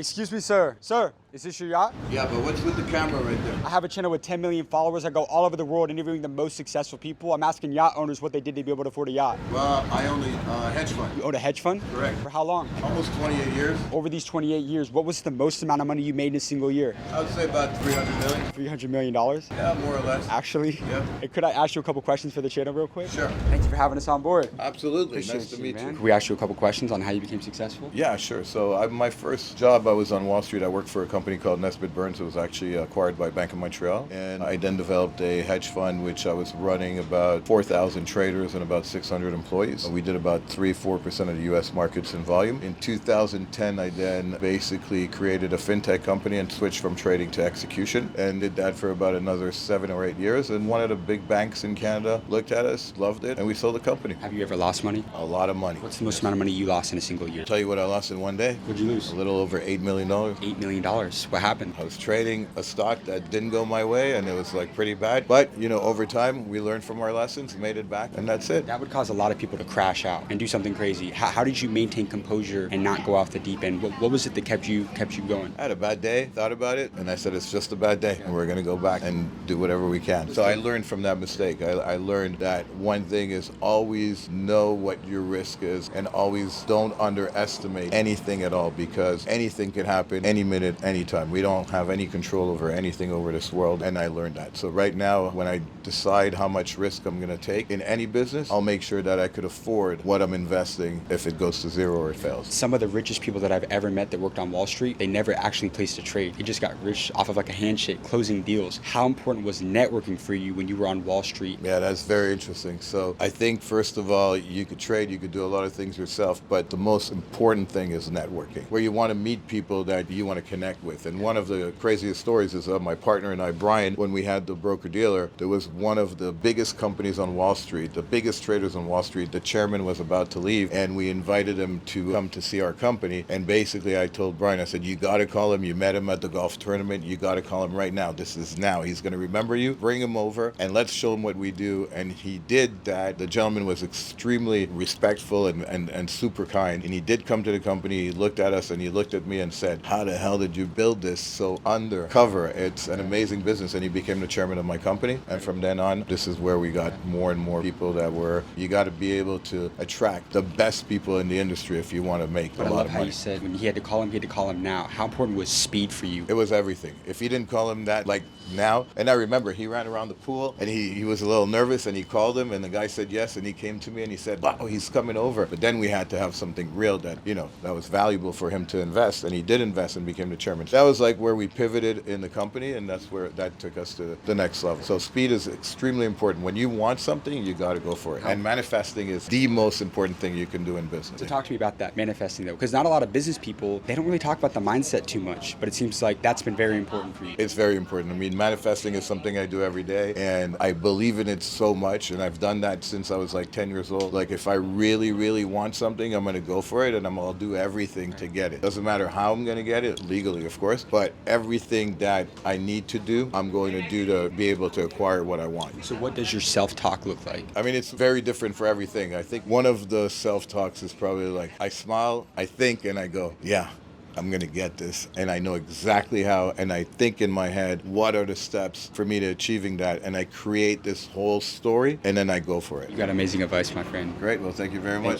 Excuse me, sir. Sir, is this your yacht? Yeah, but what's with the camera right there? I have a channel with 10 million followers. I go all over the world interviewing the most successful people. I'm asking yacht owners what they did to be able to afford a yacht. Well, I own a hedge fund. You owned a hedge fund? Correct. For how long? Almost 28 years. Over these 28 years, what was the most amount of money you made in a single year? I would say about 300 million. $300 million? Yeah, more or less. Actually? Yeah. Hey, could I ask you a couple questions for the channel real quick? Sure. Thank you for having us on board. Absolutely. Appreciate Nice to meet man. you. Can we ask you a couple questions on how you became successful? Yeah, sure. So my first job, I was on Wall Street. I worked for a company called Nesbitt Burns. It was actually acquired by Bank of Montreal. And I then developed a hedge fund, which I was running about 4,000 traders and about 600 employees. We did about 3-4% of the U.S. markets in volume. In 2010, I then basically created a fintech company and switched from trading to execution and did that for about another 7 or 8 years. And one of the big banks in Canada looked at us, loved it, and we sold the company. Have you ever lost money? A lot of money. What's the most amount of money you lost in a single year? I'll tell you what I lost in one day. What'd you lose? A little over $8 million. $8 million. What happened? I was trading a stock that didn't go my way, and it was like pretty bad. But, over time, we learned from our lessons, made it back, and that's it. That would cause a lot of people to crash out and do something crazy. How did you maintain composure and not go off the deep end? What was it that kept you going? I had a bad day, thought about it, and I said, it's just a bad day, and we're going to go back and do whatever we can. So I learned from that mistake. I learned that one thing is always know what your risk is, and always don't underestimate anything at all, because anything can happen any minute, anytime. We don't have any control over anything over this world, and I learned that. So right now, when I decide how much risk I'm going to take in any business, I'll make sure that I could afford what I'm investing if it goes to zero or it fails. Some of the richest people that I've ever met that worked on Wall Street, they never actually placed a trade. They just got rich off of like a handshake, closing deals. How important was networking for you when you were on Wall Street? Yeah, that's very interesting. So I think, first of all, you could trade, you could do a lot of things yourself, but the most important thing is networking, where you want to meet people that you want to connect with. And one of the craziest stories is my partner and I, Brian, when we had the broker-dealer, there was one of the biggest companies on Wall Street, the biggest traders on Wall Street. The chairman was about to leave, and we invited him to come to see our company. And basically, I told Brian, I said, you got to call him. You met him at the golf tournament. You got to call him right now. This is now. He's going to remember you. Bring him over, and let's show him what we do. And he did that. The gentleman was extremely respectful and super kind. And he did come to the company. He looked at us, and he looked at me and said, how the hell did you build this so undercover? It's an amazing business. And he became the chairman of my company. And from then on, this is where we got more and more people that you got to be able to attract the best people in the industry if you want to make a lot of money. I love how you said when he had to call him now. How important was speed for you? It was everything. If he didn't call him that, like now, and I remember he ran around the pool and he was a little nervous and he called him and the guy said yes and he came to me and he said, wow, he's coming over. But then we had to have something real that, that was valuable for him to invest, and he did invest and became the chairman. That was like where we pivoted in the company, and that's where that took us to the next level. So speed is extremely important. When you want something, you got to go for it. And manifesting is the most important thing you can do in business. So talk to me about that, manifesting though, because not a lot of business people, they don't really talk about the mindset too much, but it seems like that's been very important for you. It's very important. I mean, manifesting is something I do every day, and I believe in it so much, and I've done that since I was like 10 years old. Like, if I really, really want something, I'm going to go for it, and I'll do everything to get it. Doesn't matter how I'm going to get it, legally, of course, but everything that I need to do, I'm going to do to be able to acquire what I want. So what does your self-talk look like? I mean, it's very different for everything. I think one of the self-talks is probably like, I smile, I think, and I go, yeah, I'm going to get this. And I know exactly how, and I think in my head, what are the steps for me to achieving that? And I create this whole story, and then I go for it. You got amazing advice, my friend. Great. Well, thank you very much.